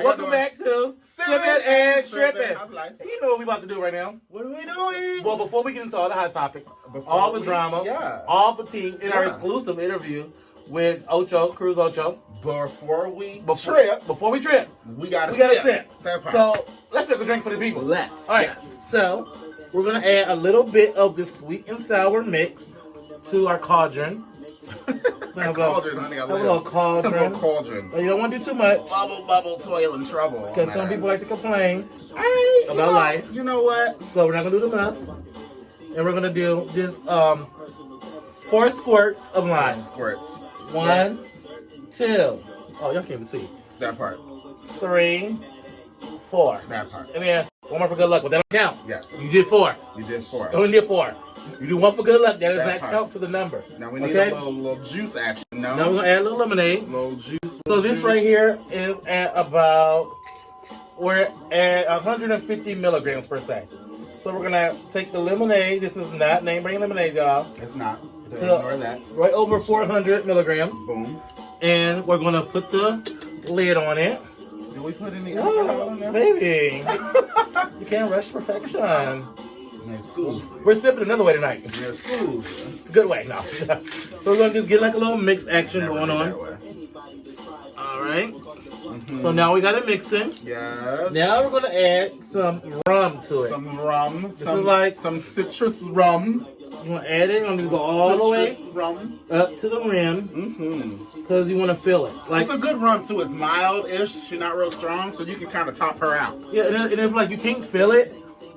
Welcome back to Sippin N Trippin. How's life? You know what we about to do right now. What are we doing? Well, before we get into all the hot topics, all the drama, all the tea in our exclusive interview with Ocho, Cruz Ocho. Before we trip, we gotta sip. So let's take a drink for the people. Let's. All right. Yes. So we're gonna add a little bit of the sweet and sour mix to our cauldron. Cauldron, honey. A little cauldron. A little cauldron. You don't want to do too much. Bubble, toil, and trouble. Because some people like to complain about life. You know what? So we're not gonna do the enough, and we're gonna do just 4 squirts of lime. Squirts. 1, 2. Oh, y'all can't even see. That part. 3, 4. That part. And then one more for good luck, but that don't count. Yes. You did 4. You did 4. You only did 4. You do 1 for good luck. That does That not count to the number. Now we need a little juice action. No. Now we're gonna add a little lemonade. Little juice. So this right here is at about, we're at 150 milligrams per se. So we're gonna take the lemonade. This is not name brand lemonade, y'all. It's not. So ignore that. right over 400 milligrams. Boom. And we're gonna put the lid on it. Did we put any alcohol in there? Baby, you can't rush perfection. Man, schools. We're sipping another way tonight. Yeah, schools. It's a good way, no. So we're gonna just get like a little mix action going on. All right. Mm-hmm. So now we got it mixing. Yes. Now we're gonna add some rum to it. Some rum. This is like some citrus rum. You want to add it? I'm going to go all the way up to the rim because you want to feel it. Like, it's a good rum too. It's mild-ish. She's not real strong, so you can kind of top her out. Yeah, and if like you can't feel it,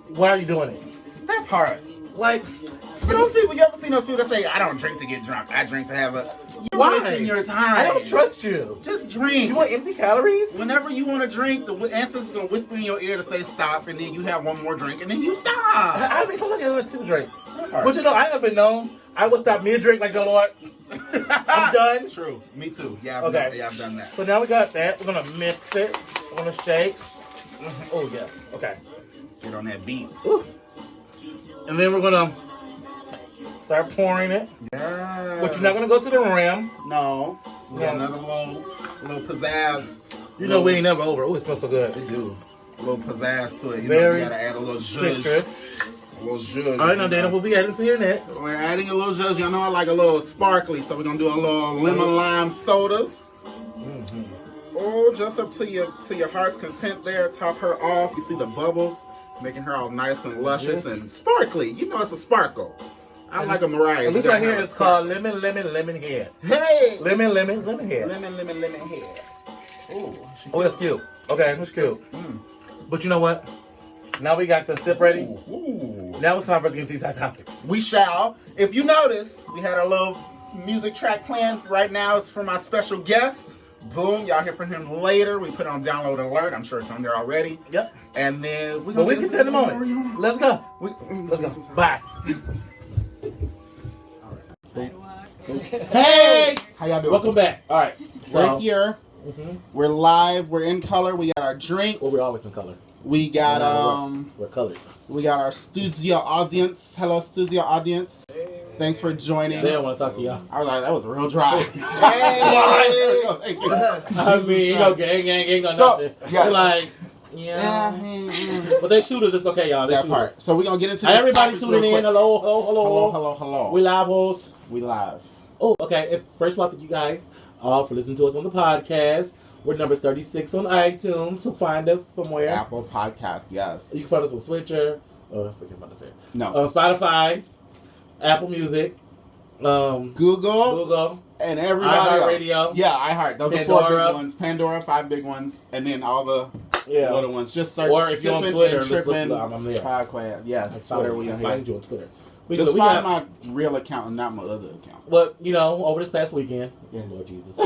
why are you doing it? That part. Like, for those people, you ever seen those people that say, I don't drink to get drunk. I drink to have a... You're wasting your time. I don't trust you. Just drink. You want empty calories? Whenever you want to drink, the ancestors going to whisper in your ear to say stop, and then you have one more drink, and then you stop. I mean, I'm looking at 2 drinks. But you know, I have been known. I would stop mid-drink like, no, Lord. I'm done. True. Me too. Yeah, I've done that. So now we got that. We're going to mix it. We're going to shake. Oh, yes. Okay. Get on that beat. Ooh. And then we're going to start pouring it. Yeah. But you're not going to go to the rim. No. So we got another little pizzazz. You know we ain't never over. Oh, it smells so good. It do. A little pizzazz to it. You Very know, we got to add a little zhuzh. Citrus. A little zhuzh. All right, now, Dana, we'll be adding to your next. We're adding a little zhuzh. Y'all know I like a little sparkly, so we're going to do a little lemon lime sodas. Mm-hmm. Oh, just up to your heart's content there. Top her off. You see the bubbles, making her all nice and luscious and sparkly. You know it's a sparkle. I'm like a Mariah. And this right here is called lemon head. Hey! Lemon head. Lemon head. Ooh. Oh, that's cute. Okay, that's cute. But you know what? Now we got the sip ready. Ooh. Now it's time for us to get into these hot topics. We shall. If you notice, we had our little music track planned right now. It's for my special guest. Boom. Y'all hear from him later. We put it on download alert. I'm sure it's on there already. Yep. And then we can take a moment. Let's go. Let's go. Bye. Hey! How y'all doing? Welcome back. All right. So, we're here. We're live. We're in color. We got our drinks. Well, we're always in color. We got we're colored. We got our studio audience. Hello, studio audience. Thanks for joining. They don't want to talk to y'all. I was like, that was real dry. Hey! Thank you. I mean, you know, gang, no nothing. Yes. Like, yeah. But they shoot us. It's okay, y'all. They that shoot part. us. So we're gonna get into this. Everybody tuning in. Hello. We live, hosts. We live. Oh, okay. First of all, thank you guys for listening to us on the podcast. We're number 36 on iTunes, so find us somewhere. Apple Podcast, yes. You can find us on Switcher. Oh, that's what I'm about to say. No. Spotify, Apple Music, Google, and everybody else. Radio. Yeah, iHeart. Those Pandora. are 4 big ones. Pandora, 5 big ones, and then all the little ones. Just search. Or if you're on Twitter, and Trippin, I'm there. Podcast. Yeah, Twitter. We find you on Twitter. Just find my real account and not my other account. But, you know, over this past weekend, Lord Jesus,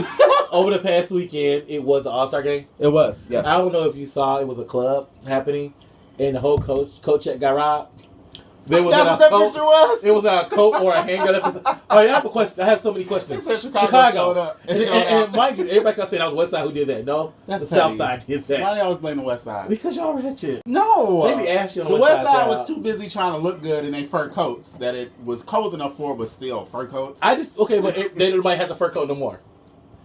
over the past weekend, it was the All-Star game. It was, yes. I don't know if you saw, it was a club happening, and the whole coach got robbed. That's what that picture was? It was a coat or a hanger. Oh, I have a question. I have so many questions. It said Chicago showed up. And mind you, everybody can say that was West Side who did that. No, that's the South Side did that. Why do they always blame the West Side? Because y'all ratchet. No. Maybe Ashley on the West Side was too busy trying to look good in their fur coats that it was cold enough for, but still fur coats. But they might have the fur coat no more.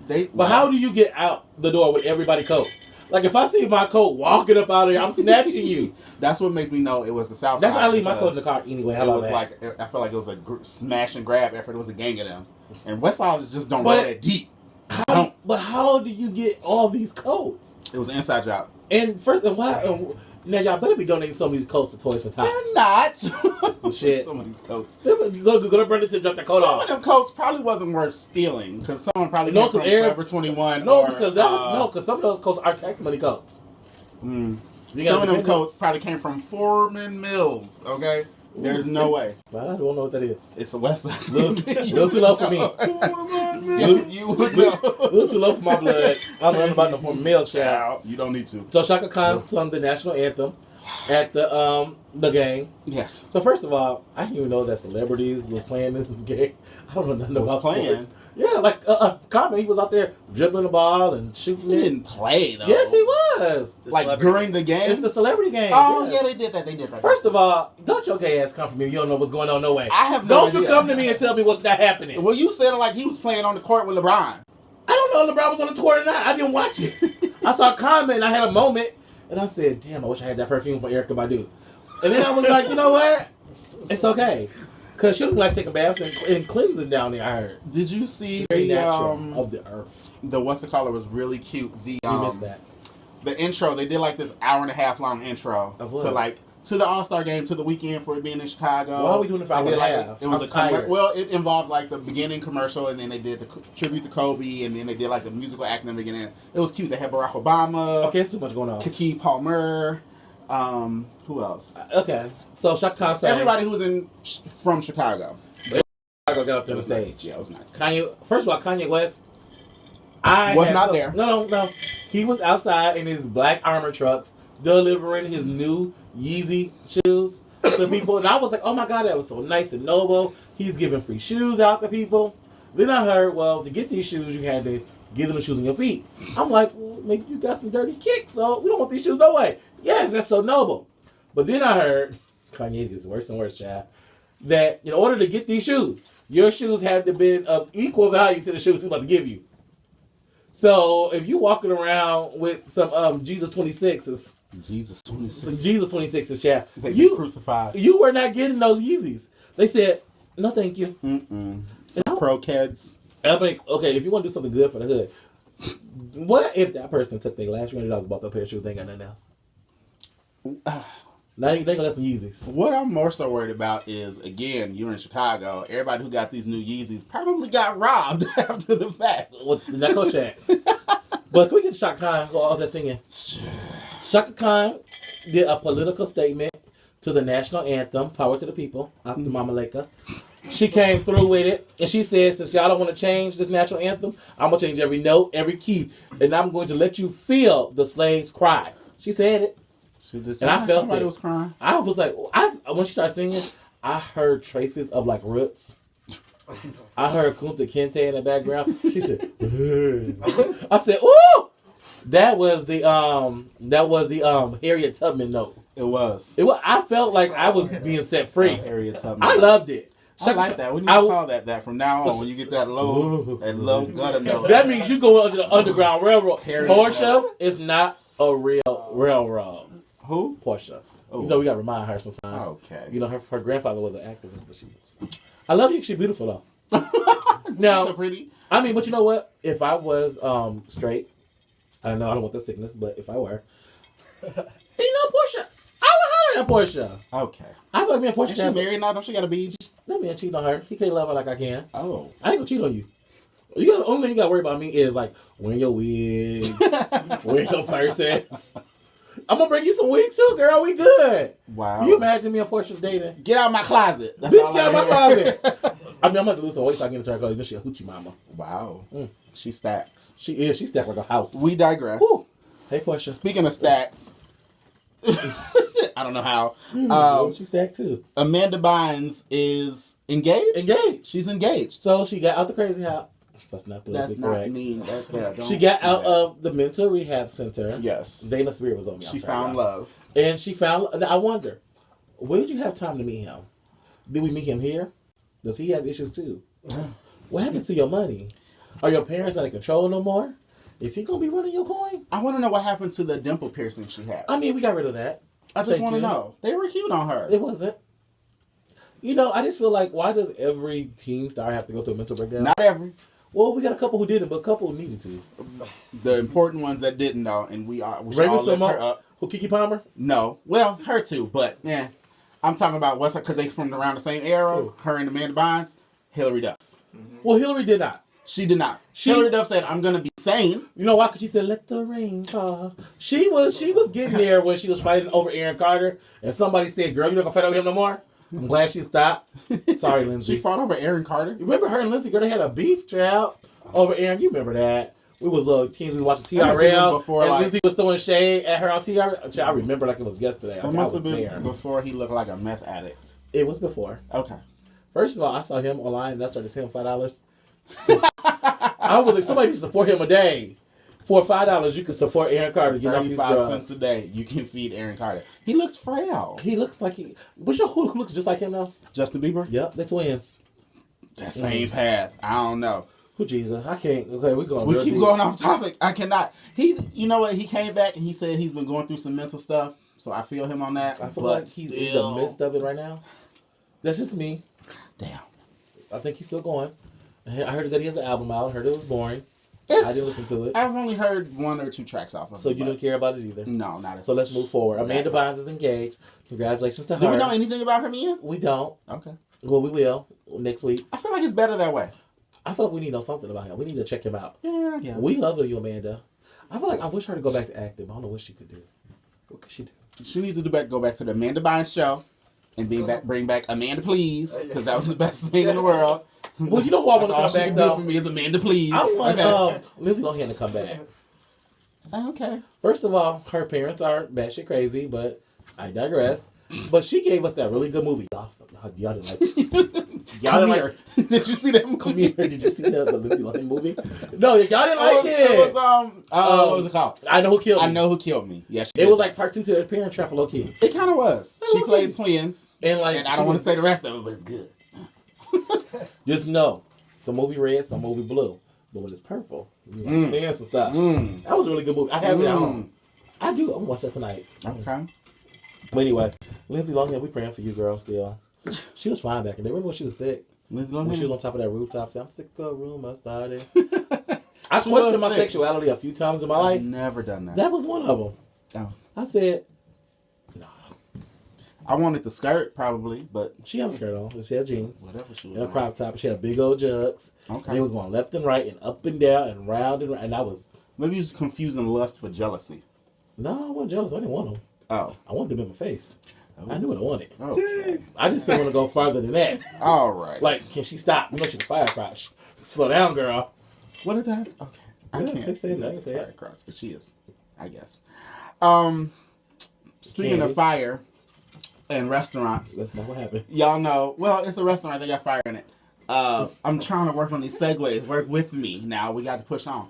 But how do you get out the door with everybody coat? Like if I see my coat walking up out of here, I'm snatching you. That's what makes me know it was the South That's Side. why I leave my coat in the car anyway. How It about was that? like I felt like it was a smash and grab effort. It was a gang of them, and West Side just don't roll that deep. But how do you get all these coats? It was an inside job. And first, and why? Now y'all better be donating some of these coats to Toys for Tots. They're not. Shit. Some of these coats. Go to Burlington, drop that coat Some off. of them coats probably wasn't worth stealing because someone probably No, got from 'cause Air- Forever 21. No, or, because some of those coats are tax money coats. Some You gotta of them depend coats probably came from Foreman Mills. Okay, there's no way. But I don't know what that is. It's a West Side. Little too low for me. You would know. Little too low for my blood. I'm learning about the former male child. You don't need to. So Shaka Khan sung the national anthem at the game. Yes. So first of all, I didn't even know that celebrities was playing this game. I don't know nothing about playing? sports. Yeah, like Carmen, he was out there dribbling the ball and shooting He it. didn't play though. Yes, he was. Like during the game. It's the celebrity game. Oh yes. yeah, they did that. They did that. First of all, don't your gay ass come from me. You don't know what's going on. No way. I have no Don't you idea. come to me and tell me what's not happening. Well, you said it like he was playing on the court with LeBron. I don't know if LeBron was on the court or not. I didn't watch it. I saw a comment and I had a moment and I said, damn, I wish I had that perfume from Erykah Badu. And then I was like, you know what? It's okay. Because she don't like taking baths and cleansing down there, I heard. Did you see Very the natural of the earth. the what's the color was really cute. The You missed that. the intro, they did like this hour-and-a-half long intro Of what? to like to the All-Star game, to the weekend for it being in Chicago. Why are we doing it for They hour and did, a like, half? It was I'm a tired. well, it involved like the beginning commercial, and then they did the tribute to Kobe, and then they did like the musical act in the beginning. It was cute. They had Barack Obama, Okay, there's too much going on. Keke Palmer, who else? Okay, so Shaka Khan sang. Everybody who was from Chicago. I got up to It the was stage. nice. Yeah, it was nice. Kanye, first of all, Kanye West. Was not there. No. He was outside in his black armor trucks delivering his new Yeezy shoes to people. And I was like, oh my God, that was so nice and noble. He's giving free shoes out to people. Then I heard, well, to get these shoes, you had to give them the shoes on your feet. I'm like, well, maybe you got some dirty kicks, so we don't want these shoes no way. Yes, that's so noble. But then I heard, Kanye gets worse and worse, child, that in order to get these shoes, your shoes had to be of equal value to the shoes he's about to give you. So if you walking around with some Jesus 26s, Jesus 26. Jesus 26s, child, They you crucified. you were not getting those Yeezys. They said, no thank you. Some croquettes. I'm like, okay, if you want to do something good for the hood, what if that person took their last $300 bought the pair of shoes, they ain't got nothing else? Now they gonna let some Yeezys. What I'm more so worried about is, again, you're in Chicago. Everybody who got these new Yeezys probably got robbed after the fact. With the Neko chat. But can we get Shaka Khan go out there singing? Shaka Khan did a political statement to the national anthem, Power to the People, after Mama Leka. She came through with it, and she said, since y'all don't want to change this national anthem, I'm going to change every note, every key, and I'm going to let you feel the slaves cry. She said it. She did. And I felt somebody it. was crying. I was like, when she started singing, I heard traces of like roots. I heard Kunta Kinte in the background. She said, I said, ooh! That was the Harriet Tubman note. It was. I felt like I was being set free. Harriet Tubman. I loved it. I like that. We need to call that from now on. When you get that low gutter note. That means you go under the Underground Railroad. Porsche is not a real railroad. Who? Porsche. Oh. You know, we got to remind her sometimes. Okay. You know, her grandfather was an activist, but she was. I love you. She's beautiful, though. Now, so pretty. I mean, but you know what? If I was straight, I know I don't want the sickness, but if I were, you know, Porsche, I would holler at Porsche. Okay. I feel like me and Porsche. Is she married now? Don't she got a baby? That man cheat on her. He can't love her like I can. Oh. I ain't gonna cheat on you. The only thing you gotta worry about me is like wearing your wigs, wearing your purses. I'm gonna bring you some wigs too, girl. We good. Wow. Can you imagine me and Portia's dating? Get out of my closet. That's Bitch, all get out I of my hear. closet. I mean, I'm gonna have to lose some weight so I can get into her clothes. Then she a hoochie mama. Wow. She stacks. She is. She's stacked like a house. We digress. Woo. Hey, Portia. Speaking of stacks, I don't know how. She's stacked too. Amanda Bynes is engaged. Engaged. She's engaged. So she got out the crazy house. That's not That's politically not correct. mean. She got out of the mental rehab center. Yes. Dana Spirit was on me. She found love. And she found. I wonder, where did you have time to meet him? Did we meet him here? Does he have issues too? What happened to your money? Are your parents not in control no more? Is he gonna be running your coin? I want to know what happened to the dimple piercing she had. I mean, we got rid of that. I just want to know. They were cute on her. It wasn't. You know, I just feel like, why does every teen star have to go through a mental breakdown? Not every. Well, we got a couple who didn't, but a couple needed to. The important ones that didn't know, and we should Raven all lift her up. Who, Keke Palmer? No. Well, her too, but yeah. I'm talking about what's her, because they from around the same era. Who? Her and Amanda Bynes. Hillary Duff. Well, Hillary did not. She did not. Hillary Duff said, "I'm gonna be sane." You know why? Because she said, "Let the rain fall." She was getting there when she was fighting over Aaron Carter, and somebody said, "Girl, you're not gonna fight over him no more." I'm glad she stopped. Sorry, Lindsay. She fought over Aaron Carter. You remember her and Lindsay? Girl, they had a beef trial over Aaron. You remember that? We was little teens. We watching TRL, before, and like, Lindsay was throwing shade at her on TRL. I remember like it was yesterday. It must have been before he looked like a meth addict. It was before. Okay. First of all, I saw him online, and I started to pay him $5. So, I was like, somebody can support him a day. For $5, you can support Aaron Carter. 35 cents a day, you can feed Aaron Carter. He looks frail. He looks like he. But you know who looks just like him now? Justin Bieber? Yep, they're twins. That same path. I don't know. Who Jesus? I can't. Okay, we're going. We keep going off topic. I cannot. You know what? He came back and he said he's been going through some mental stuff. So I feel him on that. I feel like he's in the midst of it right now. That's just me. Damn. I think he's still going. I heard that he has an album out. I heard it was boring. I didn't listen to it. I've only heard 1 or 2 tracks off of it. So you don't care about it either? No, not at all. So let's move forward. Amanda Bynes is engaged. Congratulations to her. Do we know anything about her, Mia? We don't. Okay. Well, we will next week. I feel like it's better that way. I feel like we need to know something about him. We need to check him out. Yeah, I guess. We love you, Amanda. I feel like I wish her to go back to acting. But I don't know what she could do. What could she do? She needs to go back to the Amanda Bynes show and bring back Amanda Please, because that was the best thing in the world. Well, you know who I want to come back though? For me is Amanda Please. I want Lindsay Lohan to come back. Okay. First of all, her parents are batshit crazy, but I digress. But she gave us that really good movie. Y'all didn't like it. Y'all didn't like it. Did you see that movie? Come here. Did you see the Lindsay Lohan movie? No, y'all didn't like it. It was what was it called? I Know Who Killed Me. I Know Who Killed Me. Yeah, it was like part 2 to the Parent Trap, low key. It kind of was. She played twins, and I don't want to say the rest of it, but it's good. Just know, some movie red, some movie blue, but when it's purple, you understand some stuff. That was a really good movie. I have it at home. I do. I'm gonna watch that tonight. Okay. But anyway, Lindsay Lohan, we praying for you, girl. Still, she was fine back in there. Remember when she was thick? Lindsay Lohan. When she was on top of that rooftop, saying, "I'm sick of rumors started." I questioned my sexuality a few times in my life. I've never done that. That was one of them. Oh. I said, "No." I wanted the skirt probably, but she had a skirt on. She had jeans. Whatever she was. And a crop top. She had big old jugs. Okay. And it was going left and right and up and down and round and round. And I was. Maybe you was confusing lust for jealousy. No, I wasn't jealous. I didn't want them. Oh. I wanted them in my face. I knew what I wanted. Okay. I just didn't want to go farther than that. All right. Like, can she stop? You know she's a fire crotch. Slow down, girl. What did that? Okay. I can't. They say that. I can say Fire that. crotch, but she is, I guess. Speaking of fire and restaurants. That's not what happened. Y'all know, well, it's a restaurant. They got fire in it. I'm trying to work on these segues. Work with me. Now we got to push on.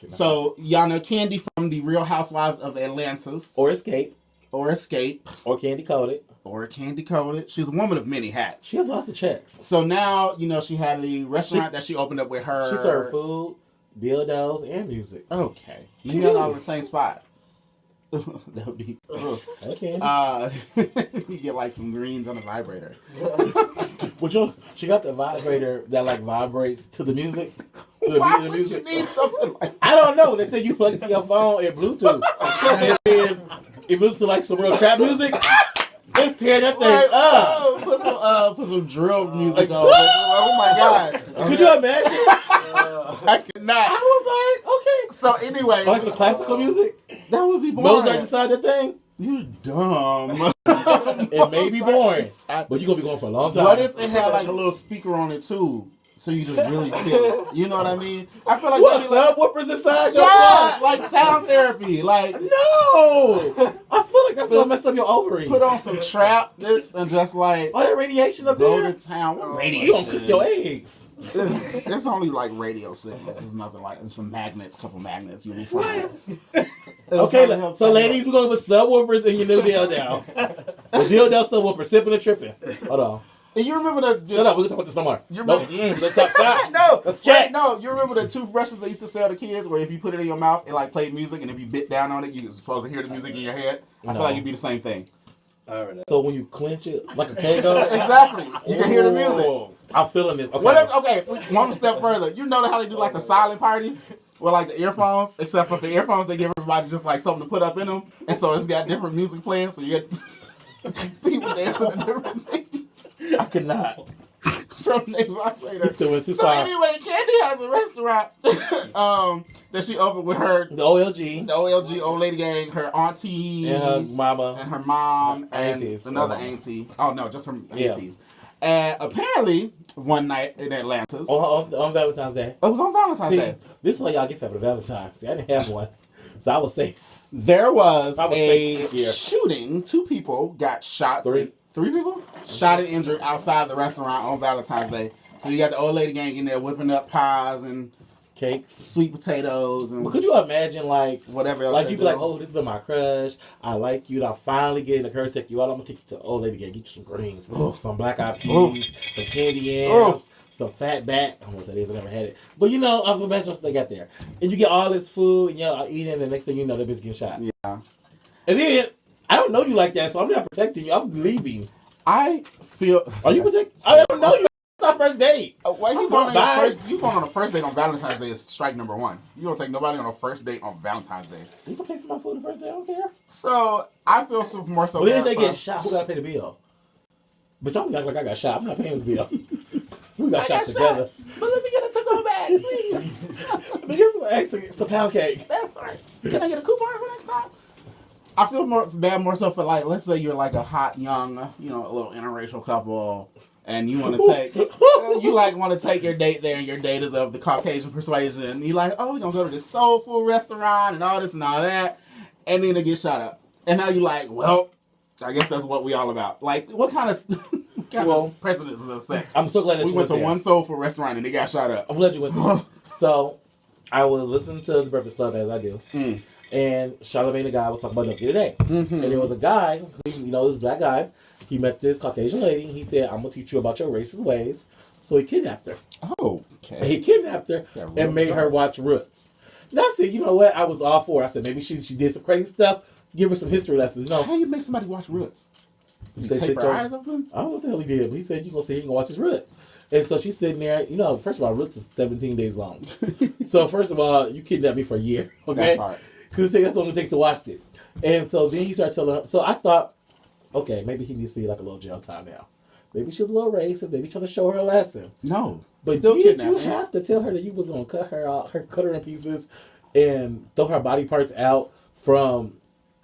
So y'all know Candy from the Real Housewives of Atlantis. Or Escape. Or Escape. Or Candy Coated. Or Candy Coated. She's a woman of many hats. She has lots of checks. So now, you know, she had the restaurant that she opened up with her. She served food, dildos, and music. Okay. You got all in the same spot. That would be. Okay. You get like some greens on a vibrator. Well, she got the vibrator that like vibrates to the music. To the Why beat of the would music. you need something like I don't know. They said you plug it to your phone and Bluetooth. And then if it's to like some real trap music, just tear that thing up. Oh, put some drill music on. Oh my god! Could you imagine? I could not. I was like, okay. So anyway, Like some classical music? that would be boring. Mozart inside that thing? You dumb. It may be boring, but you're going to be going for a long time. What if it had like a little speaker on it too? So you just really feel it. You know what I mean? I feel like what, that'd be subwoofers inside your yeah, twat? like sound therapy. Like No! I feel like that's going to mess up your ovaries. put on some trap bits and just like all that radiation up go there? to town. What You radiation? going to cook your eggs. It's only like radio signals. There's nothing like some magnets, couple magnets. You'll be fine. Okay, so ladies, we're going to put subwoofers in your new dildo. The dildo subwoofer, Sippin N Trippin. Hold on. And you remember the Shut up. We can talk about this no more. You No, remember, let's stop. no, Let's check. wait, no. You remember the toothbrushes they used to sell to kids, where if you put it in your mouth, it like played music, and if you bit down on it, you're supposed to hear the music in your head. I feel like it'd be the same thing. So when you clench it like a K-Go, exactly, you can hear the music. I'm feeling this. Okay. What if? Okay, one step further. You know how they do like the silent parties? With like the earphones, except for the earphones, they give everybody just like something to put up in them, and so it's got different music playing. So you get people dancing to different things. I could not. From their vibrator. Still went too so far. Anyway, Candy has a restaurant that she opened with her The OLG, old lady gang, her auntie and her mama, and her mom and aunties. another auntie. Oh no, just her aunties. And apparently, one night in Atlantis. on Valentine's Day. It was on Valentine's Day. This is why y'all get fed for Valentine's. See, I didn't have one, so I was safe. There was safe a shooting. 2 people got shot. 3 people? Shot and injured outside the restaurant on Valentine's Day. So you got the old lady gang in there whipping up pies and cakes, sweet potatoes, and but could you imagine like whatever else? Like you'd be like, oh, this has been my crush. I like you. And I'm finally getting the courage to take you out. I'm gonna take you to the old lady gang. Get you some greens, some black eyed peas, some candy yams, some fat back. I don't know what that is. I never had it. But you know, I've imagined what they got there. And you get all this food, and y'all eating, and the next thing you know, that bitch getting shot. Yeah. And then I don't know you like that, so I'm not protecting you. I'm leaving. I feel. Are you protecting? I don't know you. It's our first date. Why you going on your first? You going on a first date on Valentine's Day is strike number 1. You don't take nobody on a first date on Valentine's Day. You can pay for my food the first day. I don't care. So I feel so more so. But then if they get shot, who gotta pay the bill? But y'all act like I got shot. I'm not paying the bill. We got shot together. But let me get a to-go bag, please. It's a pound cake. That part. Can I get a coupon for next time? I feel more so for like, let's say you're like a hot young, a little interracial couple, and you want to take, want to take your date there, and your date is of the Caucasian persuasion, and you're like, oh, we're gonna go to this soul food restaurant and all this and all that, and then they get shot up, and now you're like, well, I guess that's what we all about. Like, what kind of precedence is this set? I'm so glad that we you went to there. one soul food restaurant and they got shot up. I'm glad you went there. So, I was listening to the Breakfast Club as I do. And Charlamagne the guy was talking about Nookie today. And there was a guy, this black guy, he met this Caucasian lady, and he said, I'm going to teach you about your racist ways. So he kidnapped her. Oh, okay. And he kidnapped her and made her watch Roots. And I said, you know what? I was all for it. I said, maybe she did some crazy stuff. Give her some history lessons. How you make somebody watch Roots? You tape her eyes open? I don't know what the hell he did, but he said, you're going to sit here and watch his Roots. And so she's sitting there, first of all, Roots is 17 days long. So first of all, you kidnapped me for a year, okay? Because that's how long it takes to watch it. And so then he started telling her, so I thought, okay, maybe he needs to see like a little jail time now. Maybe she's a little racist, maybe trying to show her a lesson. No. But did you have to tell her that you was going to cut her in pieces and throw her body parts out from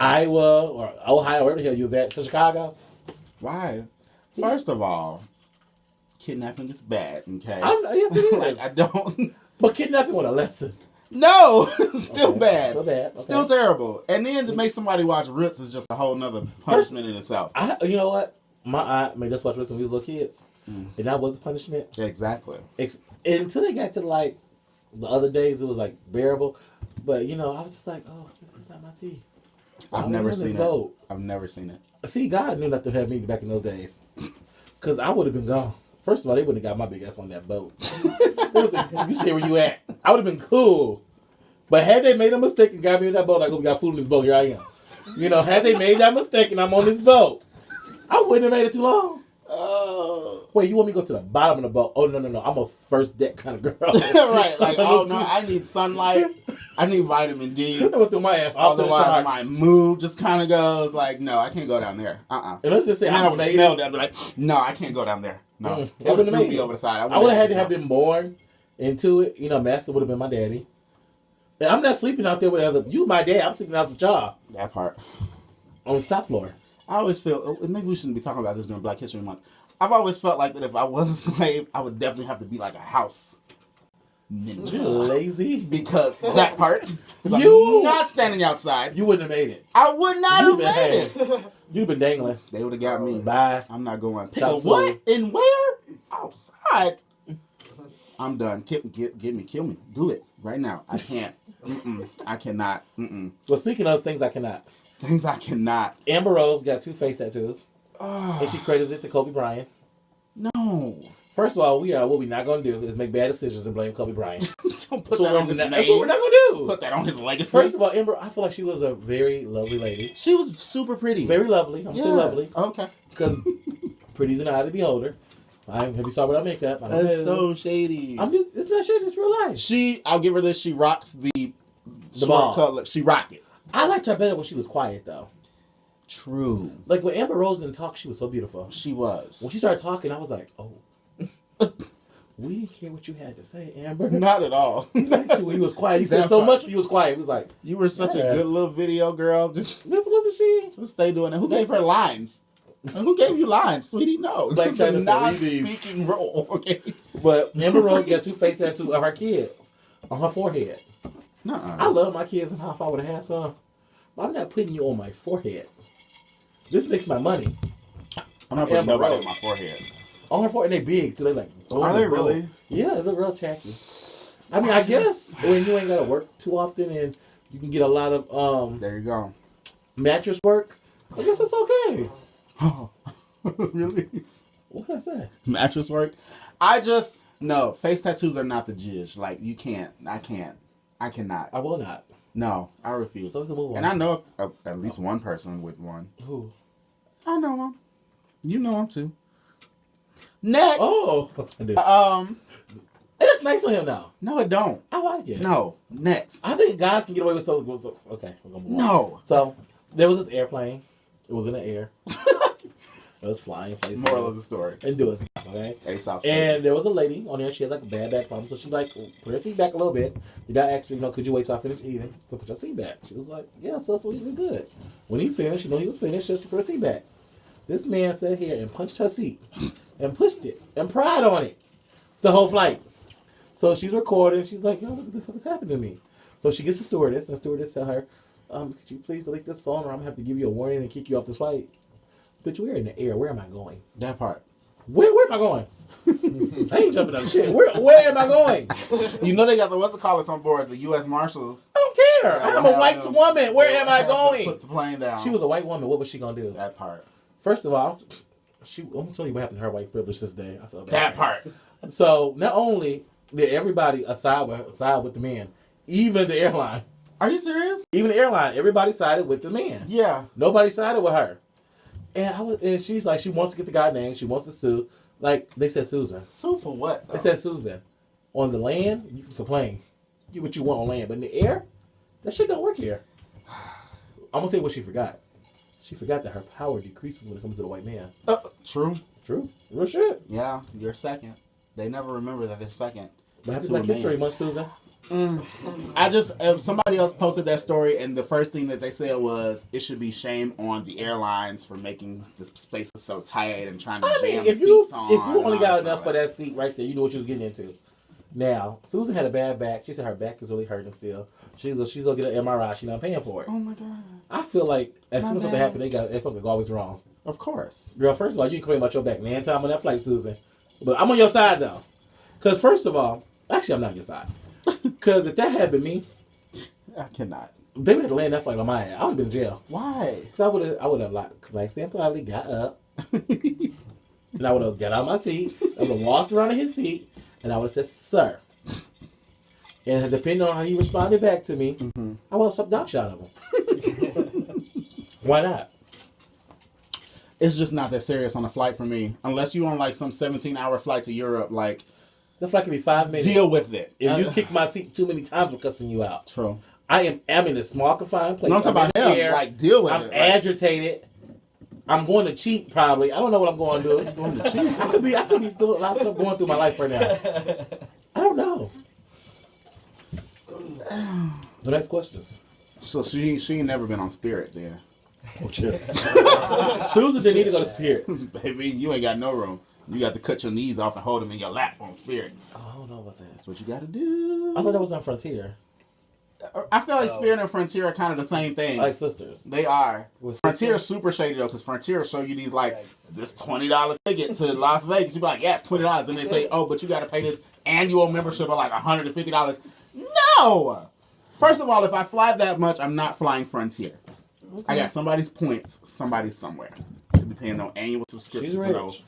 Iowa or Ohio, wherever the hell you was at, to Chicago? Why? First of all, kidnapping is bad, okay? Yes, it is. I don't. But kidnapping with a lesson. No, still bad. Still bad. Okay. Still terrible. And then to make somebody watch Roots is just a whole nother punishment in itself. You know what? My aunt made us watch Roots when we were little kids. And that was a punishment. Exactly. Until they got to like the other days, it was like bearable. But I was just like, oh, this is not my tea. I've never seen it. I've never seen it. See, God knew not to have me back in those days. Because I would have been gone. First of all, they wouldn't have got my big ass on that boat. You stay where you at. I would have been cool. But had they made a mistake and got me in that boat, like, oh, we got food in this boat, here I am. Had they made that mistake and I'm on this boat, I wouldn't have made it too long. Wait, you want me to go to the bottom of the boat? Oh, no. I'm a first deck kind of girl. Right. Like, oh, no, I need sunlight. I need vitamin D. I went through my ass off the sharks. Otherwise, my mood just kind of goes like, no, I can't go down there. And let's just say I would have smelled it. I'd be like, no, I can't go down there. No. It would have threw me over the side. I would have had to have been born into it. Master would have been my daddy. And I'm not sleeping out there with you, my dad. I'm sleeping out with y'all. That part. On the top floor. I always feel, maybe we shouldn't be talking about this during Black History Month. I've always felt like that if I was a slave, I would definitely have to be like a house ninja. You're lazy. Because that part. Because I'm not standing outside. You wouldn't have made it. I would not have made it. You've been dangling. They would have got me. Bye. I'm not going. Pick a what? And where? Outside. I'm done. Kill me. Do it right now. I can't. I cannot. Well, speaking of things I cannot. Things I cannot. Amber Rose got 2 face tattoos. And she credits it to Kobe Bryant. No. First of all, what we're not gonna do is make bad decisions and blame Kobe Bryant. Don't put that on his name. That's what we're not gonna do. Put that on his legacy. First of all, Amber, I feel like she was a very lovely lady. She was super pretty. Very lovely. I'm so lovely. Okay. Because pretty's an eye to the beholder. Have you saw without makeup? That's so shady. It's not shady, it's real life. I'll give her this, she rocks the ball. color. She rocked it. I liked her better when she was quiet though. True. Like when Amber Rose didn't talk, she was so beautiful. She was. When she started talking, I was like, oh. We didn't care what you had to say, Amber. Not at all. When you was quiet, you said so much when you was quiet. It was like, you were such a good little video girl. This wasn't she. Just stay doing it. Who gave her lines? And who gave you lines, sweetie? No. Like It's a non-speaking role, okay? But Amber Rose got 2 face tattoos of her kids on her forehead. Nuh-uh. I love my kids and how if I would have had some. But I'm not putting you on my forehead. This makes my money. I'm not putting nobody on my forehead. On her forehead, and they big too. They like. Are they really? Yeah, it's a real tacky. I mean, I guess when you ain't gotta work too often and you can get a lot of there you go. mattress work. I guess it's okay. Really? What did I say? Mattress work? No, face tattoos are not the jizz. Like, you can't. I cannot. I will not. No, I refuse. So we can move on. And I know at least one person with one. Who? I know him. You know him too. Next. Oh, I do. It looks nice on him now. No, it don't. I like it. No. Next. I think guys can get away with so. Okay, we're gonna move on. No. So there was this airplane. It was in the air. It was flying places. Moral of the story. And doing stuff, okay? Aesop's and there was a lady on there. She has like a bad back problem. So she like put her seat back a little bit. The guy asked her, could you wait till I finish eating? So put your seat back. She was like, yeah, so sweet and good. When he finished, he was finished, so she put her seat back. This man sat here and punched her seat. And pushed it. And pried on it. The whole flight. So she's recording. She's like, yo, what the fuck is happening to me? So she gets the stewardess. And the stewardess tell her, could you please delete this phone or I'm going to have to give you a warning and kick you off this flight? Bitch, we're in the air. Where am I going? That part. Where am I going? I ain't jumping on shit. Where am I going? You know they got the what's-it-called on board, the U.S. Marshals. I don't care. I'm a white woman. Where am I going? Put the plane down. She was a white woman. What was she going to do? That part. First of all, I'm going to tell you what happened to her white privilege this day. I feel bad. That part. So not only did everybody side with the man, even the airline. Are you serious? Even the airline, everybody sided with the man. Yeah. Nobody sided with her. And she's like, she wants to get the guy name. She wants to sue. Like, they said Susan. Sue for what, though? They said Susan. On the land, you can complain. Get what you want on land. But in the air, that shit don't work here. I'm going to say what she forgot. She forgot that her power decreases when it comes to the white man. True. True. Real shit. Yeah, you're second. They never remember that they're second. But happy Black History Month, Susan. Somebody else posted that story, and the first thing that they said was it should be shame on the airlines for making the spaces so tight and trying to jam seats on. If you only got enough for that seat right there, you know what you was getting into. Now, Susan had a bad back. She said her back is really hurting still. She's gonna get an MRI. She's not paying for it. Oh my God. I feel like as soon as something happened, there's something always wrong. Of course. Girl, first of all, you can complain about your back man time on that flight, Susan. But I'm on your side though. Because first of all, actually I'm not on your side. Because if that happened to me, I cannot. They would have landed that flight on my ass. I would have been in jail. Why? Because I would have like politely got up. And I would have got out of my seat. I would have walked around in his seat. And I would have said, sir. And depending on how he responded back to me, I would have sucked dog shot of him. Why not? It's just not that serious on a flight for me. Unless you're on like some 17-hour flight to Europe, like... The flight can be 5 minutes. Deal with it. If you kick my seat too many times, I'm cussing you out. True. I'm in a small confined place. No, I'm talking about him. Like, deal with it. I'm agitated. I'm going to cheat probably. I don't know what I'm going to do. I'm going to cheat. I could be still a lot of stuff going through my life right now. I don't know. The next questions. So she ain't never been on Spirit then. Oh, chill. Susan didn't need to go to Spirit. Baby, you ain't got no room. You got to cut your knees off and hold them in your lap on Spirit. Oh, I don't know about that. That's what you got to do. I thought that was on Frontier. I feel like Spirit and Frontier are kind of the same thing. Like sisters. They are. With Frontier is super shady though, because Frontier will show you these like this $20 ticket to Las Vegas. You be like, yes, $20, and they say, oh, but you got to pay this annual membership of like $150. No. First of all, if I fly that much, I'm not flying Frontier. Okay. I got somebody's points, somebody's somewhere to be paying no annual subscription to those.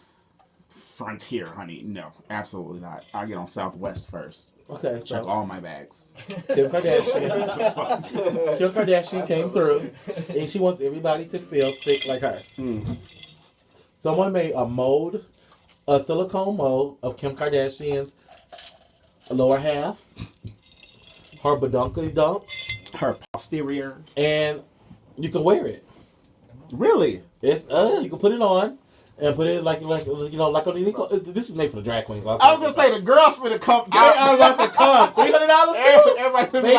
Frontier, honey. No, absolutely not. I'll get on Southwest first. Okay, Check so all my bags. Kim Kardashian came through, and she wants everybody to feel thick like her. Someone made a silicone mold of Kim Kardashian's lower half, her badunkly dump, Her posterior. and you can wear it. Really? It's you can put it on and put it like on any clothes. This is made for the drag queens. I was gonna say the girls finna come. I was about to come. $300 too. Everybody finna Baby.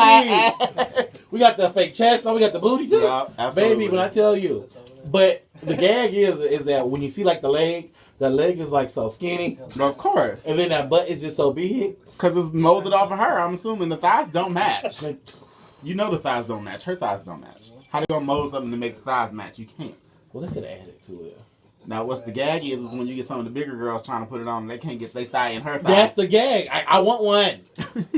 be like, We got the fake chest. Now we got the booty too. Yeah, absolutely. Baby, when I tell you. But the gag is that when you see like the leg is like so skinny, of course. and then that butt is just so big. Because it's molded off of her. I'm assuming the thighs don't match. You know the thighs don't match. Her thighs don't match. How they gonna mold something to make the thighs match? You can't. Well, they could have added to it. Now, what's the gag is when you get some of the bigger girls trying to put it on, they can't get their thigh in her thigh. That's the gag. I want one.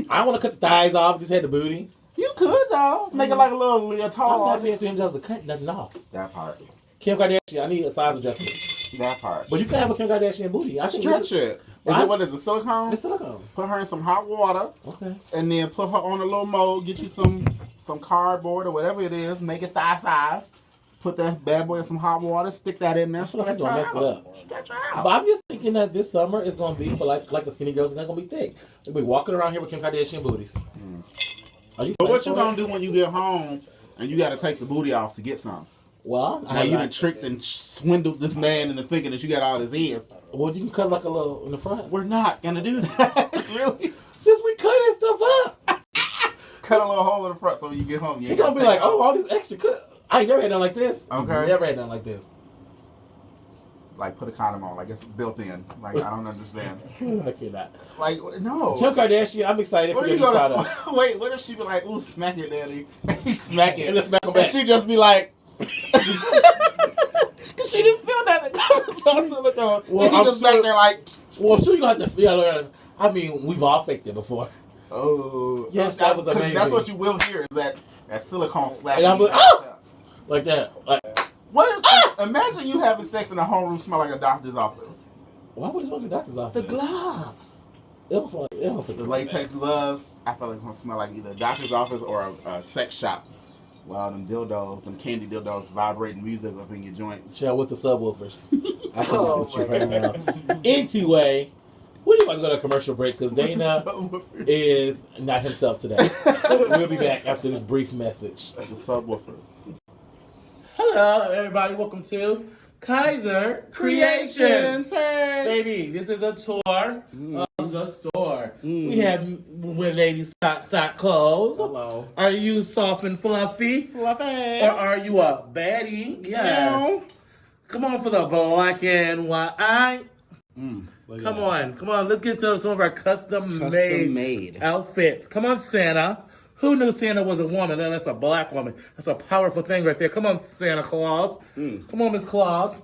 I want to cut the thighs off. Just had the booty. You could though. Make it like a little I'm leotard. not paying $300 to cut nothing off. That part. Kim Kardashian, I need a size adjustment. That part. But you can have a Kim Kardashian booty. I can Stretch it. What is it? Silicone? It's silicone. Put her in some hot water. Okay. And then put her on a little mold. Get you some cardboard or whatever it is. Make it thigh size. Put that bad boy in some hot water. Stick that in there. I feel like I'm gonna mess it up. Stretch her out. But I'm just thinking that this summer is gonna be for like the skinny girls. It's gonna be thick. They'll be walking around here with Kim Kardashian booties. Are you? But what you gonna do when you get home and you got to take the booty off to get some? Well, Now you done tricked and swindled this man into thinking that you got all his ears. Well, you can cut like a little in the front. We're not gonna do that. Really? Since we cutting stuff up, Cut a little hole in the front so when you get home, you you're ain't gonna be take like, it off. oh, all this extra cut. I ain't never had nothing like this. Okay. Never had nothing like this. Like put a condom on, like it's built in. Like I don't understand. I cannot. Like no. Kim Kardashian, I'm excited What for if your you new go product. to wait? What if she be like, "Ooh, smack it, daddy," and he smack it, And then smack him and back. she just be like, "Cause she didn't feel nothing." So silicone. Well, And he I'm just sure- back there like, Well, I'm sure you gonna have to feel. I mean, we've all faked it before. "Oh, Yes, that was 'cause amazing. That's what you will hear is that silicone slap. And I'm like, "Ah!" Like that. Like, What is? Imagine you having sex in a homeroom smell like a doctor's office. why would it smell like a doctor's office? The gloves. It don't smell like it. Don't The latex gloves. I feel like it's gonna smell like either a doctor's office or a sex shop. Wow, them dildos, them candy dildos, vibrating music up in your joints. Chill with the subwoofers. I can not with you right now. Anyway, we're about to go to a commercial break because Dana is not himself today. We'll be back after this brief message. The subwoofers. Hello, everybody. Welcome to Kaiser Creations. Hey, baby, this is a tour of the store. We have where ladies stock clothes. Hello. Are you soft and fluffy? Fluffy. Or are you a baddie? Yes. Come on for the black and white. Come on. Let's get to some of our custom-made outfits. Come on, Santa. Who knew Santa was a woman? And that's a black woman. That's a powerful thing right there. Come on, Santa Claus. Come on, Miss Claus.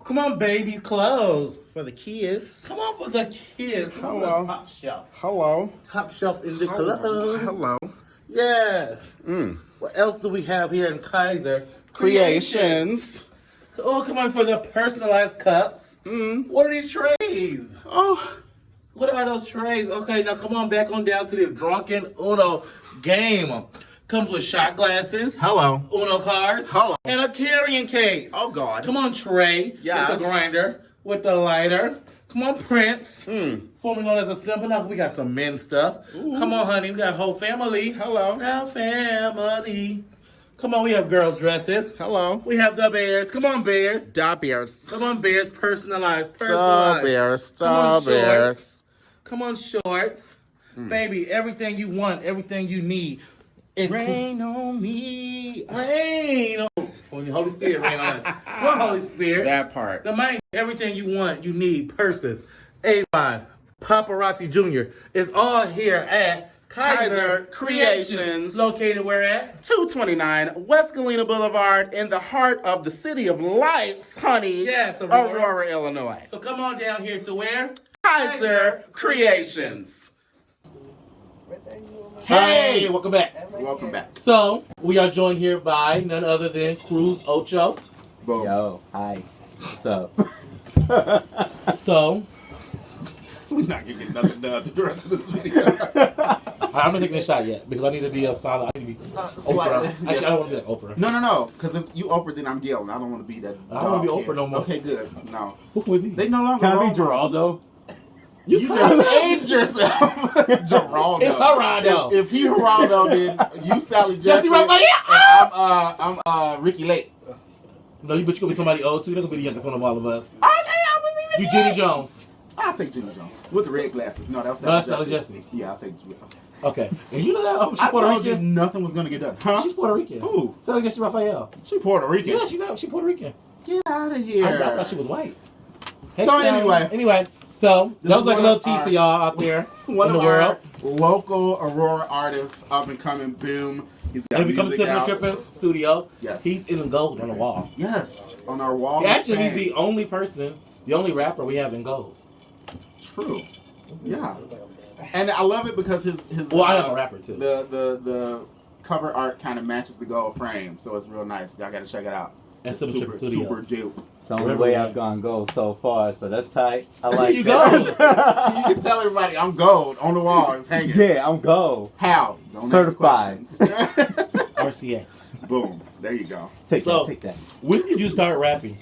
Come on, baby clothes. For the kids. Come on for the kids. Come on for the top shelf. Hello. Top shelf in the clothes. Hello. Yes. What else do we have here in Kaiser? Creations. Oh, come on for the personalized cups. What are these trays? Oh. What are those trays? Okay, now come on back on down to the Drunken Uno game. Comes with shot glasses. Hello. Uno cards. Hello. And a carrying case. Oh, God. Come on, Trey. Yes. With the grinder. With the lighter. Come on, Prince. Formerly known as a simple. Now we got some men stuff. Come on, honey. We got a whole family. Hello. Our family. Come on, we have girls' dresses. Hello. We have the bears. Come on, bears. Da bears. Come on, bears. Personalized. Bears. Come on, shorts. Come on, shorts. Baby, everything you want, everything you need. Rain on me. Rain on. When the Holy Spirit rain on us. Come on, Holy Spirit. That part. The mind, everything you want, you need. Purses, Avon, Paparazzi Jr. is all here at Kaiser Creations. Located where at? 229 West Galena Boulevard in the heart of the city of lights, honey. Yes, Aurora, Illinois. So come on down here to where? Kaiser Creations. Hey, welcome back. Welcome back. So, we are joined here by none other than Cruz Ocho. Boom. Yo, hi. What's up? So We're not gonna get nothing done to the rest of this video. I'm not taking a shot yet because I need to be a solid. I need to be Slightly. Oprah. Actually, I don't want to be like Oprah. No. Because if you Oprah, then I'm Gil, and I don't want to be that. I don't want to be Oprah no more. Okay, good. No. Who can we be? They no longer. Can I be Geraldo? You just aged yourself. Geraldo. It's Geraldo. If he Geraldo, then you Sally Jesse. Jesse Raphael. And I'm Ricky Lake. No, but you could be somebody old too. That could be the youngest one of all of us. You Jenny Jones. I'll take Jenny Jones with the red glasses. No, that was No, Sally that's Sally Jesse. Yeah, I'll take. Okay. And you know that she's I Puerto told you Rican. nothing was gonna get done. Huh? She's Puerto Rican. Who? Sally Jesse Raphael. She Puerto Rican. Yeah, she's Puerto Rican. Get out of here. I thought she was white. Hey, So Sally. anyway, so this that is was like a one little of tea our- for y'all out there one in of the world. our local Aurora artists, up and coming. Boom. He's got If you come to music Sippin N out. Trippin studio, Yes. he's in gold on the wall. Yes, on our wall. Actually, of he's fame. the only person, the only rapper we have in gold. True. Yeah. And I love it because his Well, I am a rapper too. The cover art kind of matches the gold frame, so it's real nice. Y'all gotta check it out. And It's Sippin N Trippin super Studios. dope. It's the only way I've gone gold so far, so that's tight. I There like you that. go. You can tell everybody I'm gold on the wall. It's hanging. Yeah, I'm gold. How? Don't ask Certified. questions. RCA. Boom. There you go. Take So- that, take that. When did you start rapping?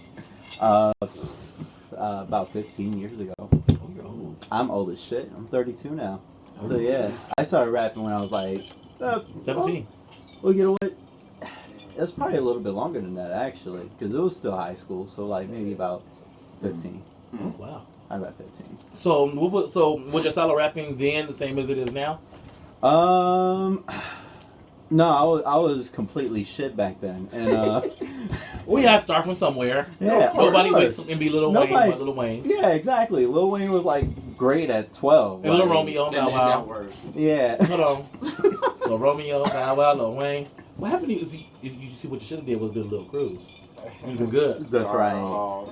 About 15 years ago. Oh, you're old. I'm old as shit. I'm 32 now. So yeah, I started rapping when I was like 17. Well, you know what? It's probably a little bit longer than that actually, because it was still high school. So like maybe about 15. Oh, wow. I about 15. So, was your style of rapping then the same as it is now? No, I was completely shit back then, and We gotta start from somewhere. yeah, Nobody of course. wakes up and be Lil Wayne, Nobody's- but Lil Wayne. Yeah, exactly. Lil Wayne was like great at 12. And Lil like, Romeo, And Bow that Wow. works. Yeah. Hold on. Lil Romeo, Bow Wow, Lil Wayne. What happened to you? You see what you should have did was been Lil Cruz. You've been good. That's right. Oh,